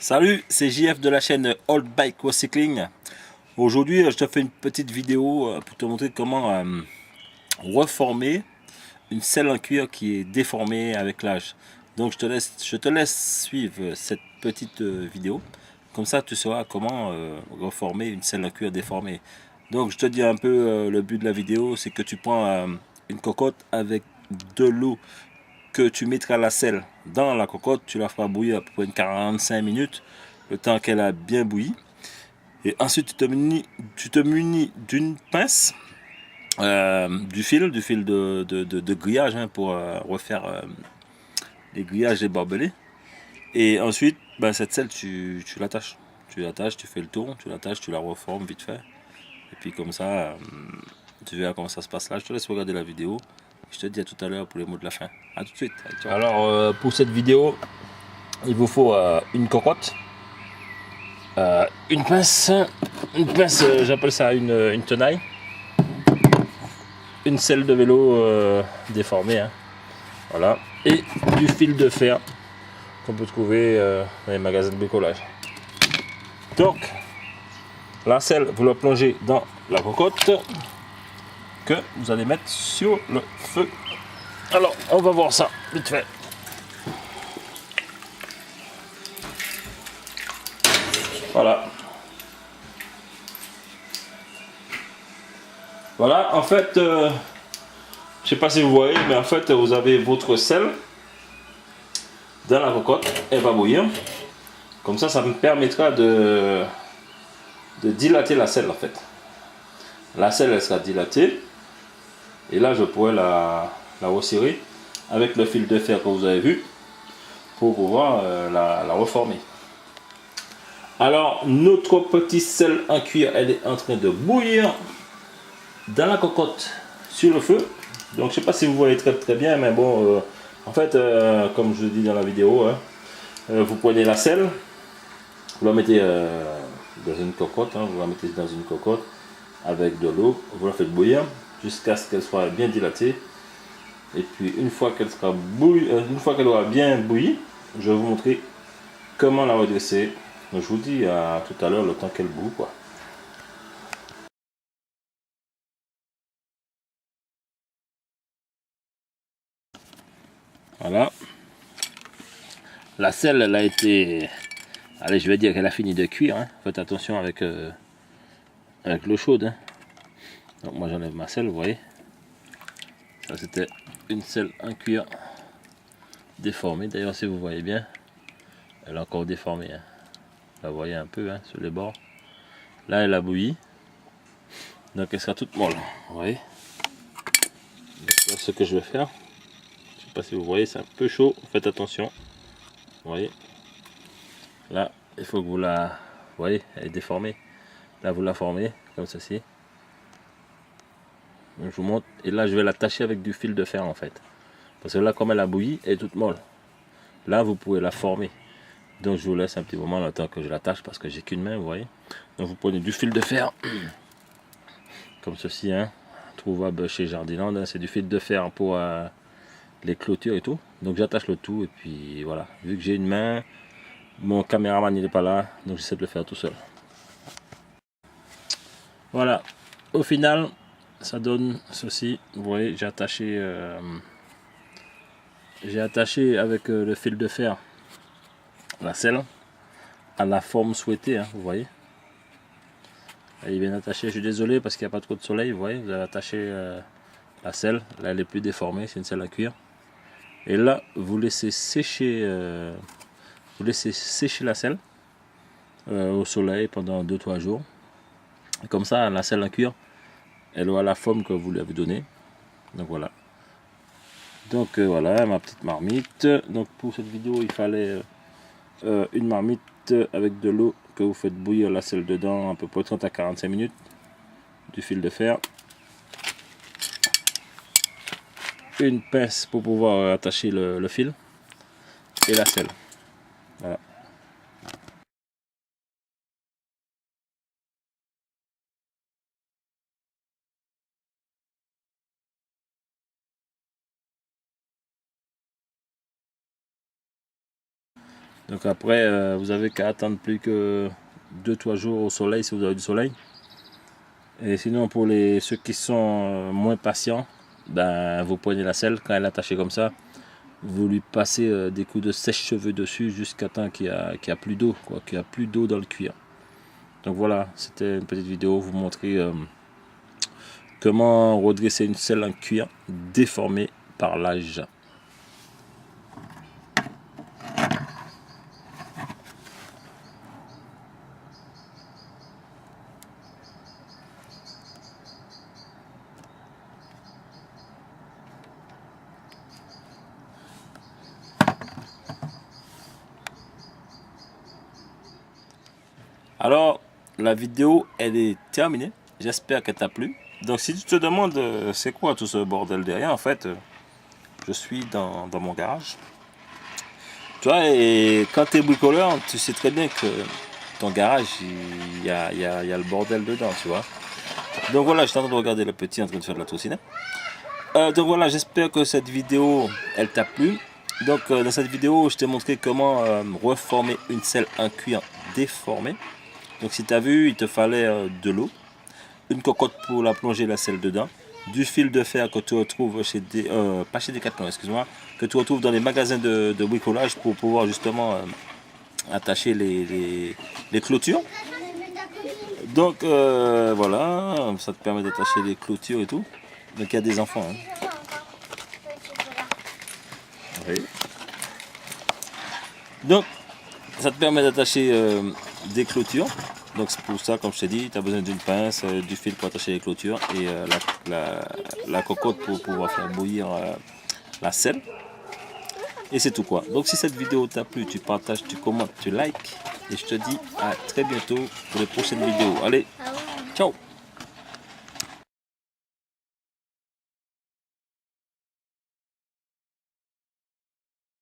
Salut, c'est JF de la chaîne Old Bike Recycling. Aujourd'hui, je te fais une petite vidéo pour te montrer comment reformer une selle en cuir qui est déformée avec l'âge. Donc je te laisse suivre cette petite vidéo. Comme ça, tu sauras comment reformer une selle en cuir déformée. Donc je te dis un peu le but de la vidéo, c'est que tu prends une cocotte avec de l'eau que tu mettras la selle dans la cocotte, tu la feras bouillir à peu près 45 minutes, le temps qu'elle a bien bouilli. Et ensuite, tu te munis d'une pince, du fil de grillage pour refaire les grillages des barbelés. Et ensuite, ben, cette selle, tu l'attaches. Tu l'attaches, tu fais le tour, tu l'attaches, tu la reformes vite fait. Et puis comme ça, tu verras comment ça se passe là. Je te laisse regarder la vidéo. Je te dis à tout à l'heure pour les mots de la fin. A tout de suite. Allez, alors, pour cette vidéo, il vous faut une cocotte, une pince, j'appelle ça une tenaille, une selle de vélo déformée, hein, voilà, et du fil de fer qu'on peut trouver dans les magasins de bricolage. Donc, la selle, vous la plongez dans la cocotte que vous allez mettre sur le feu. Alors, on va voir ça vite fait. Voilà. Voilà, en fait, je sais pas si vous voyez, mais en fait, vous avez votre selle dans la cocotte, elle va bouillir. Comme ça me permettra de dilater la selle en fait. La selle, elle sera dilatée. Et là, je pourrais la resserrer avec le fil de fer que vous avez vu pour pouvoir la reformer. Alors, notre petite selle en cuir, elle est en train de bouillir dans la cocotte sur le feu. Donc, je sais pas si vous voyez très bien, mais bon, en fait, comme je dis dans la vidéo, hein, vous prenez la selle, vous la mettez dans une cocotte, hein, vous la mettez dans une cocotte avec de l'eau, vous la faites bouillir jusqu'à ce qu'elle soit bien dilatée. Et puis une fois qu'elle sera une fois qu'elle aura bien bouilli, je vais vous montrer comment la redresser. Donc je vous dis à tout à l'heure le temps qu'elle bout quoi. Voilà. La selle elle a été, allez je vais dire qu'elle a fini de cuire, hein. Faites attention avec l'eau chaude, hein. Donc moi j'enlève ma selle, vous voyez. Ça c'était une selle en cuir déformée. D'ailleurs si vous voyez bien, elle est encore déformée, hein. Vous la voyez un peu, hein, sur les bords. Là elle a bouilli. Donc elle sera toute molle, vous voyez. Donc, là, ce que je vais faire, je sais pas si vous voyez, c'est un peu chaud, faites attention. Vous voyez. Là, il faut que vous la, vous voyez, elle est déformée. Là vous la formez comme ceci. Donc, je vous montre. Et là je vais l'attacher avec du fil de fer en fait. Parce que là comme elle a bouilli, elle est toute molle. Là vous pouvez la former. Donc je vous laisse un petit moment le temps que je l'attache parce que j'ai qu'une main, vous voyez. Donc vous prenez du fil de fer comme ceci, hein, trouvable chez Jardiland, hein. C'est du fil de fer pour les clôtures et tout. Donc j'attache le tout et puis voilà. Vu que j'ai une main, mon caméraman il n'est pas là, donc j'essaie de le faire tout seul. Voilà. Au final, ça donne ceci. Vous voyez, j'ai attaché avec le fil de fer la selle à la forme souhaitée, hein, vous voyez. Elle est bien attachée. Je suis désolé parce qu'il n'y a pas trop de soleil, vous voyez. Vous avez attaché la selle. Là, elle est plus déformée, c'est une selle à cuir. Et là, vous laissez sécher la selle au soleil pendant 2-3 jours. Et comme ça, la selle en cuir, elle aura la forme que vous lui avez donnée. Donc voilà. Donc voilà, ma petite marmite. Donc pour cette vidéo, il fallait une marmite avec de l'eau que vous faites bouillir la selle dedans à peu près 30 à 45 minutes. Du fil de fer. Une pince pour pouvoir attacher le fil. Et la selle. Voilà. Donc après, vous avez qu'à attendre plus que 2-3 jours au soleil si vous avez du soleil. Et sinon pour ceux qui sont moins patients, ben, vous prenez la selle, quand elle est attachée comme ça, vous lui passez des coups de sèche-cheveux dessus jusqu'à temps qu'il n'y a plus d'eau, qu'il n'y a plus d'eau dans le cuir. Donc voilà, c'était une petite vidéo, vous montrer comment redresser une selle en cuir déformée par l'âge. Alors, la vidéo, elle est terminée. J'espère qu'elle t'a plu. Donc, si tu te demandes c'est quoi tout ce bordel derrière, en fait, je suis dans mon garage. Tu vois, et quand tu es bricoleur, tu sais très bien que ton garage, il y a le bordel dedans, tu vois. Donc voilà, j'étais en train de regarder le petit en train de faire de la trottinette. Donc voilà, j'espère que cette vidéo, elle t'a plu. Donc dans cette vidéo, je t'ai montré comment reformer une selle en cuir déformée. Donc si tu as vu, il te fallait de l'eau, une cocotte pour la plonger la selle dedans, du fil de fer que tu retrouves chez pas chez Decathlon, excuse-moi, que tu retrouves dans les magasins de bricolage pour pouvoir justement attacher les clôtures. Donc voilà, ça te permet d'attacher les clôtures et tout. Donc il y a des enfants. Hein. Oui. Donc ça te permet d'attacher des clôtures. Donc c'est pour ça, comme je t'ai dit, tu as besoin d'une pince, du fil pour attacher les clôtures et la cocotte pour pouvoir faire bouillir la selle. Et c'est tout quoi. Donc si cette vidéo t'a plu, tu partages, tu commentes, tu likes. Et je te dis à très bientôt pour les prochaines vidéos. Allez, ciao!